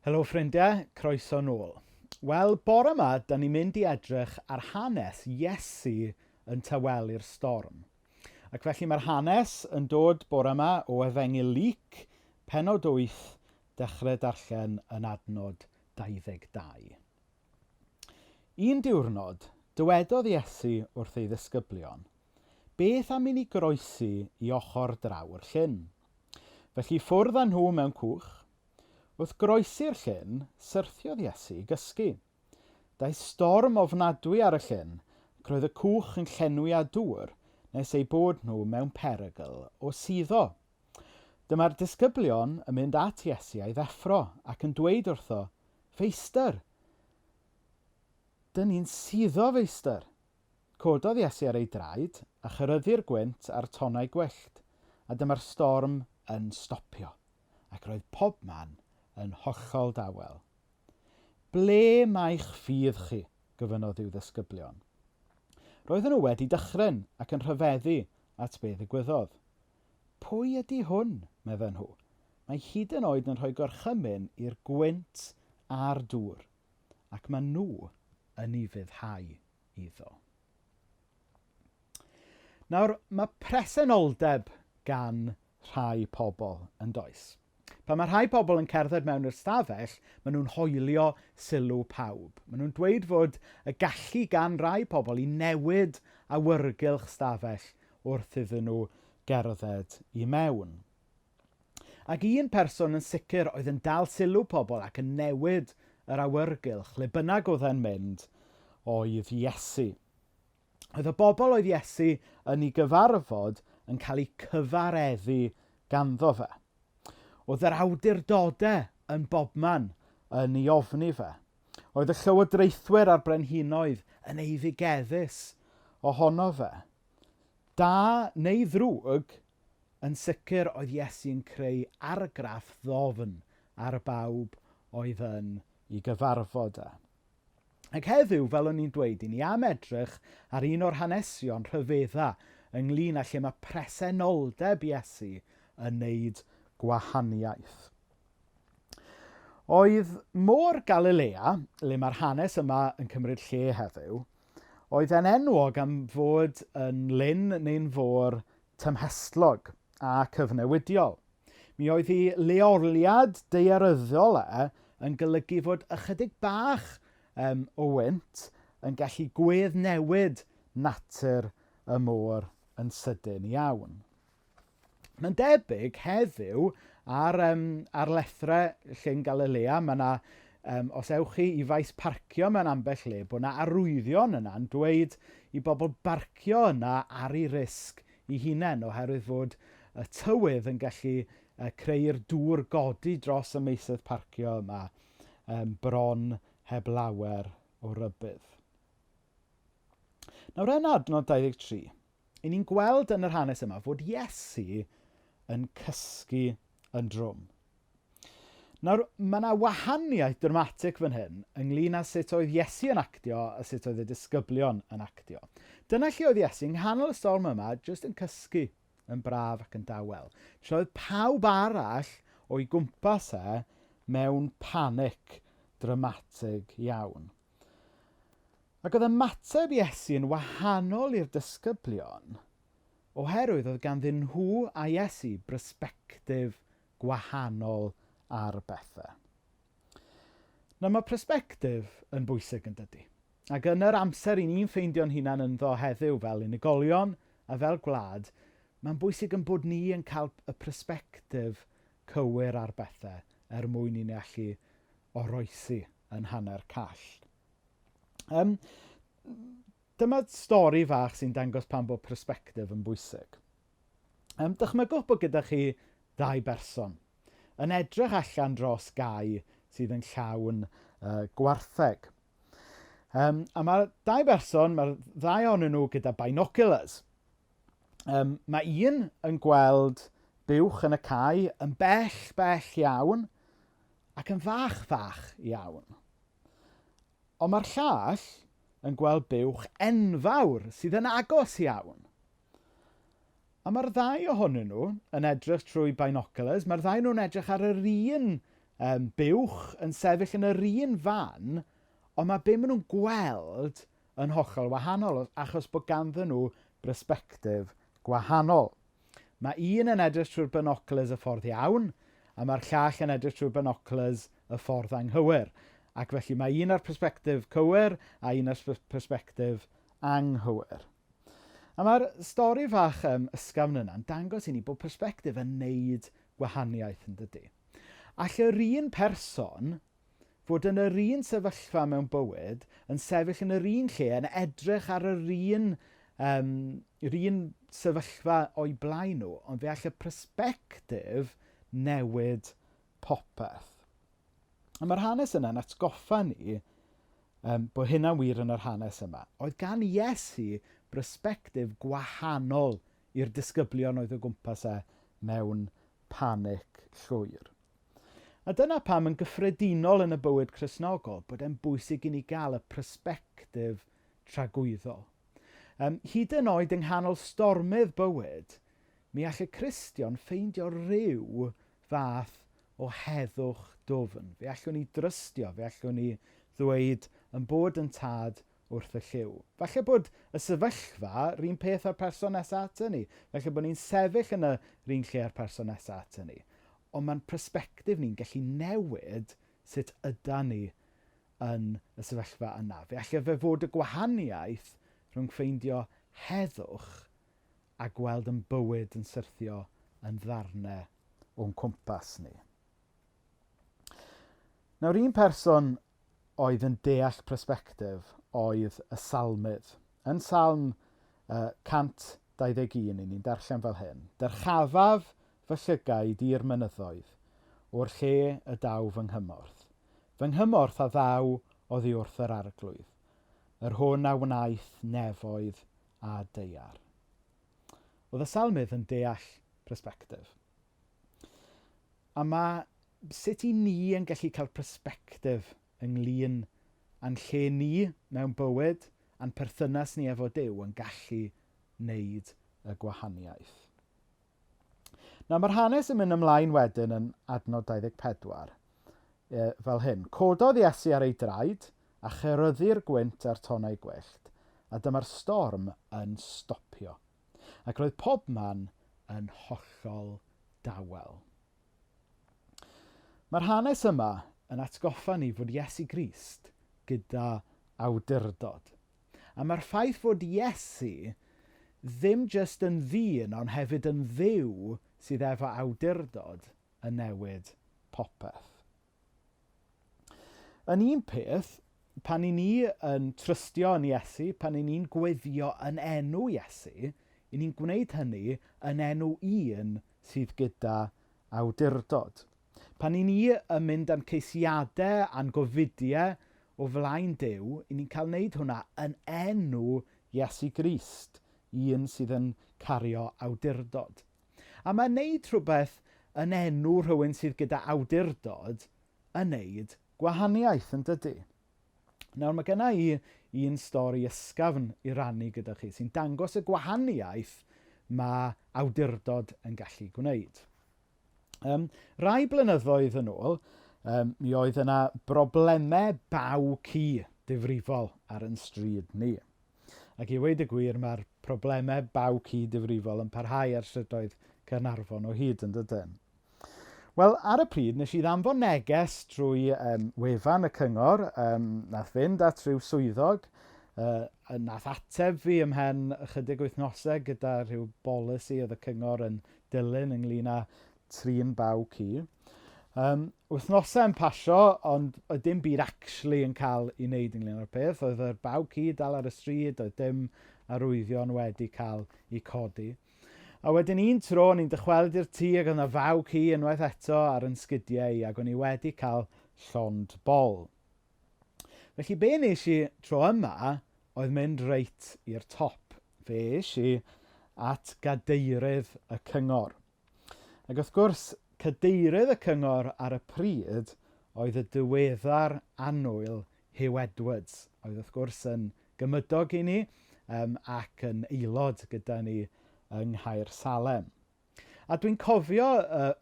Helo ffrindiau, croeso nôl. Wel, bore yma, da ni'n mynd i edrych ar hanes Iesu yn tawelu'r storm. Ac felly mae'r hanes yn dod bore yma o Efengyl Luc, pennod 8, dechrau darllen yn adnod 22. Un diwrnod, dywedodd Iesu wrth ei ddisgyblion, beth am i ni groesi i ochr draw'r llyn? Felly ffwrdd â nhw mewn cwch. Wrth groesi'r llyn, syrthiodd Iesu i gysgu. Daeth storm ofnadwy ar y llyn, ac roedd y cwch yn llenwi â dŵr, nes ei bod nhw mewn perygl o suddo. Dyma'r disgyblion yn mynd at Iesu a'i ddeffro ac yn dweud wrtho, Feistr, dyn ni'n suddo feistr. Cododd Iesu ar ei draed a chyryddu'r gwynt a'r tonnau gwyllt, a dyma'r storm yn stopio, ac roedd pobman yn hollol dawel. Ble mae'ch ffydd chi, gofynnodd i'w ddisgyblion. Roedden nhw wedi dychryn ac yn rhyfeddu at be ddigwyddodd. Pwy ydy hwn, medden nhw? Mae hyd yn oed yn rhoi gorchymyn i'r gwynt a'r dŵr, ac mae nhw yn ei fyddhau iddo. Nawr, mae presenoldeb gan rhai pobl yn does. Pan mae rhai pobl yn cerdded mewn i'r stafell, maen nhw'n hoelio sylw pawb. Maen nhw'n dweud fod y gallu gan rai pobl i newid awyrgylch stafell wrth iddyn nhw gerdded i mewn. Ac un person yn sicr oedd yn dal sylw pobl ac yn newid yr awyrgylch, le bynnag oedd e'n mynd, oedd Iesu. Oedd y bobl oedd Iesu yn ei gyfarfod yn cael eu cyfareddu ganddo fe. Oedd yr awdurdodau yn bobman yn ei ofni fe. Oedd y llywodraethwyr a'r brenhinoedd yn ei ddigeddus ohono fe. Da neu ddrwg, yn sicr oedd Iesu'n creu argraff ddofn ar bawb oedd yn ei gyfarfod e. Ac heddiw, fel o'n i'n dweud, i ni am edrych ar un o'r hanesion rhyfedda ynglyn â lle mae presenoldeb Iesu yn wneud gwahaniaeth. Oedd môr Galilea, le mae'r hanes yma yn cymryd lle heddiw, oedd yn enwog am fod yn lyn neu'n fôr tymhestlog a cyfnewidiol. Mi oedd ei leoliad daearyddol yn golygu fod ychydig bach o wynt yn gallu gweddnewid natur y môr yn sydyn iawn. Mae'n debyg heddiw ar lethrau llyn Galilea, mae yna, os ewch chi i faes parcio mewn ambell le, bod yna arwyddion yna'n dweud i bobl barcio yna ar ei risg eu hunain, oherwydd fod y tywydd yn gallu creu'r dŵr godi dros y meysydd parcio yma, bron heb lawer o rybydd. Nawr yn adnod 23, i ni'n gweld yn yr hanes yma fod Iesu yn cysgu yn drwm. Nawr, mae yna wahaniaeth dramatig fan hyn ynglyn â sut oedd Iesu yn actio a sut oedd y disgyblion yn actio. Dyna lle oedd Iesu yng nghanol y storm yma jyst yn cysgu yn braf ac yn dawel. Oedd pawb arall o'i gwmpas mewn panic dramatig iawn. Ac oedd ymateb Iesu yn wahanol i'r disgyblion oherwydd oedd ganddyn nhw a Iesu bersbectif gwahanol ar bethau. Nawr mae persbectif yn bwysig yn dydy. Ac yn yr amser i ni'n ffeindio'n hunain yn ddo heddiw fel unigolion a fel gwlad, mae'n bwysig yn bod ni yn cael y persbectif cywir ar bethau mwyn i ni allu oroesi yn hanner call. Dyma stori fach sy'n dangos pan bod persbectif yn bwysig. Dychmygwch bod gyda chi ddau berson yn edrych allan dros gau sydd yn llawn gwartheg. A mae'r ddau berson, mae'r ddau ohonyn nhw gyda binoculars. Mae un yn gweld buwch yn y cae yn bell iawn ac yn fach iawn. Ond mae'r llall yn gweld buwch enfawr sydd yn agos iawn. A mae'r ddau ohonyn nhw yn edrych trwy binoculars, mae'r ddau nhw'n edrych ar yr un buwch yn sefyll yn yr un fan, ond mae be maen nhw'n gweld yn hollol wahanol, achos bod ganddyn nhw bersbectif gwahanol. Mae un yn edrych trwy'r binoculars y ffordd iawn, a mae'r llall yn edrych trwy'r binoculars y ffordd anghywir. Ac felly mae un ar persbectif cywir a un ar persbectif anghywir. A mae'r stori fach ysgafn yna'n dangos i ni bod persbectif yn neud gwahaniaeth yn dydy. All yr un person fod yn yr un sefyllfa mewn bywyd yn sefyll yn yr un lle yn edrych ar yr un sefyllfa o'i blaen nhw, ond fe all y persbectif newid popeth. A mae'r hanes yna'n atgoffa ni bod hynna'n wir yn yr hanes yma. Oedd gan Iesu bersbectif gwahanol i'r disgyblion oedd o gwmpas mewn panic llwyr. A dyna pam yn gyffredinol yn y bywyd Cristnogol bod e'n bwysig i ni gael y persbectif tragwyddol. Hyd yn oed yng nghanol stormydd bywyd, mi all y Cristion ffeindio ryw fath o heddwch dwfn. Fe allwn ni drystio, fe allwn ni ddweud yn bod yn tad wrth y lliw. Falle bod y sefyllfa yr un peth â'r person nesaf atyn ni. Falle bod ni'n sefyll yn yr un lle â'r person nesaf atyn ni. Ond mae'n persbectif ni'n gallu newid sut yda ni yn y sefyllfa yna. Fe allai fe fod y gwahaniaeth rhwng ffeindio heddwch a gweld yn bywyd yn syrthio yn ddarnau o'n cwmpas ni. Nawr, un person oedd yn deall persbectif oedd y salmydd. Yn salm 121, ni'n darllen fel hyn. Dyrchafaf fy llygaid i'r mynyddoedd, o'r lle y daw fy nghymorth. Fy nghymorth a ddaw oddi wrth yr arglwydd. Yr hwn a wnaeth nefoedd a deiar. Oedd y salmydd yn deall persbectif. A mae sut i ni yn gallu cael persbectif ynglyn a'n lle ni mewn bywyd a'n perthynas ni efo Duw yn gallu wneud y gwahaniaeth. Nawr mae'r hanes yn mynd ymlaen wedyn yn adnod 24 fel hyn. Cododd Iesu ar ei draed a cheryddu'r gwynt a'r tonnau gwyllt, a dyma'r storm yn stopio. Ac roedd pobman yn hollol dawel. Mae'r hanes yma yn atgoffa ni fod Iesu Grist gyda awdurdod. A mae'r ffaith fod Iesu ddim jyst yn ddyn, ond hefyd yn dduw sydd efo awdurdod yn newid popeth. Yn un peth, pan i ni yn trystio yn Iesu, pan i ni'n gweddio yn enw Iesu, i ni'n gwneud hynny yn enw un sydd gyda awdurdod. Pan i ni yn mynd am ceisiadau a'n gofidiau o flaen Duw, i ni'n cael wneud hwnna yn enw Iesu Grist, un sydd yn cario awdurdod. A mae'n wneud rhywbeth yn enw rhywun sydd gyda awdurdod yn wneud gwahaniaeth yn dydy. Nawr mae genna i un stori ysgafn i rannu gyda chi sy'n dangos y gwahaniaeth mae awdurdod yn gallu gwneud. Rai blynyddoedd yn ôl, mi oedd yna broblemau baw ci difrifol ar yn stryd ni. Ac i weid y gwir, mae'r problemau baw ci difrifol yn parhau ar strydoedd Caernarfon o hyd yn dydyn. Wel, ar y pryd, nes i ddanfon neges trwy wefan y cyngor, nath fynd at rhyw swyddog, nath ateb fi ymhen ychydig wythnosau gyda rhyw bolisi oedd y cyngor yn dilyn ynglyn â trin baw ci. Wythnosau yn pasio, ond oedd dim byd actually yn cael ei wneud ynglyn â'r peth. Oedd yr baw ci dal ar y stryd, oedd dim arwyddion wedi cael ei codi. A wedyn un tro, ni'n dychweld i'r tŷ ac oedd yna faw ci unwaith eto ar yn sgidiau ac o'n i wedi cael llond bol. Felly be nes i tro yma oedd mynd reit i'r top. Fe es i at gadeirydd y cyngor. Ac wrth gwrs, cadeirydd y cyngor ar y pryd oedd y diweddar annwyl Hugh Edwards. Oedd wrth gwrs yn gymydog i ni ac yn aelod gyda ni yng Nghaersalem. A dwi'n cofio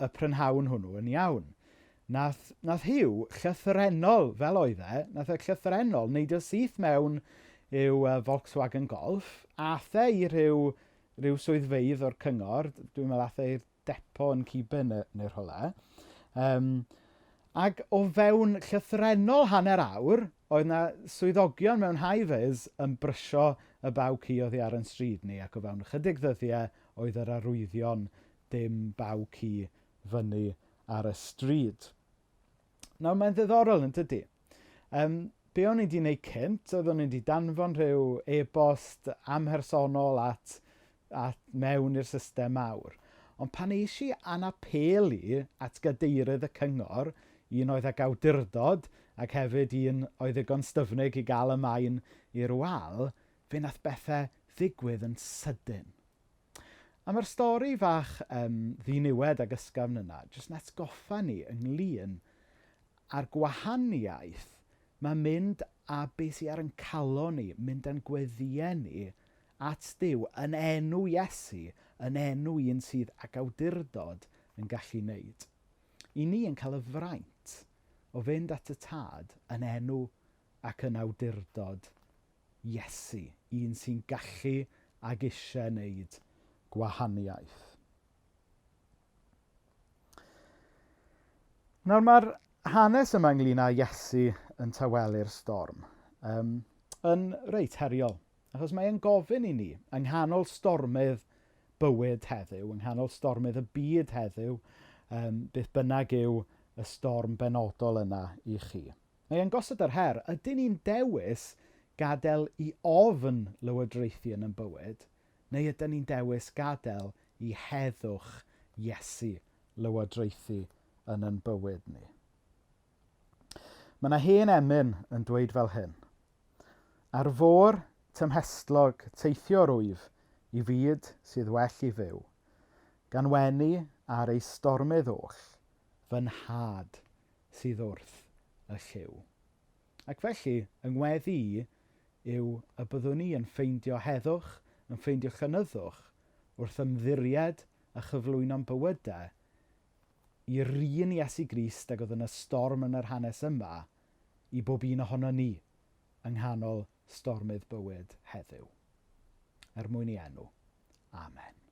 y prynhawn hwnnw yn iawn. nath Huw llythrenol, fel oedd nath e llythrenol, neud y syth mewn i'w Volkswagen Golf, ath e i ryw swyddfeydd o'r cyngor, dwi'n meddwl ath e i'r depo yn Cuba neu'r hwle, ac o fewn llythrenol hanner awr, oedd na swyddogion mewn high-vis yn brysio y baw ci oddi ar yn stryd ni, ac o fewn ychydig ddyddiau oedd yr arwyddion dim baw ci fyny ar y stryd. Nawr, mae'n ddiddorol yn dydy. Be o'n i wedi gwneud cynt, oedd o'n i wedi danfon rhyw e-bost amhersonol at mewn i'r system mawr. Ond pan eis i anapeli at gadeirydd y cyngor, un oedd ag awdurdod, ac hefyd un oedd ddigon styfnig i gael y maen i'r wal, fe nath bethau ddigwydd yn sydyn. A mae'r stori fach ddiniwed ag ysgafn yna, jyst yn atgoffa ni ynglyn a'r gwahaniaeth mae mynd a beth sydd ar yn calon ni, mynd yn gweddiau ni at Duw yn enw Iesu, yn enw un sydd ag awdurdod yn gallu wneud. I ni yn cael y fraint o fynd at y tad yn enw ac yn awdurdod Iesu, un sy'n gallu ag eisiau wneud gwahaniaeth. Nawr mae'r hanes yma ynglyn â Iesu yn tawelu'r storm yn reit heriol, achos mae'n gofyn i ni yng nghanol stormydd bywyd heddiw, yng nghanol stormydd y byd heddiw, beth bynnag yw y storm benodol yna i chi. Mae'n gosod yr her, ydyn ni'n dewis gadael i ofn lywodraethu yn bywyd, neu ydyn ni'n dewis gadael i heddwch Iesu lywodraethu yn bywyd ni. Mae yna hen emyn yn dweud fel hyn. Ar fôr tymhestlog teithio'r wyf i fyd sydd well i fyw, gan wenu ar ei stormydd oll, fy nhad sydd wrth y lliw. Ac felly, yng ngweddi yw y byddwn ni yn ffeindio heddwch, yn ffeindio chynyddwch wrth ymddiried a chyflwyno'n bywydau i'r un Iesu Grist ac oedd yn y storm yn yr hanes yma i bob un ohono ni yng nghanol stormydd bywyd heddiw. Er mwyn ei enw. Amen.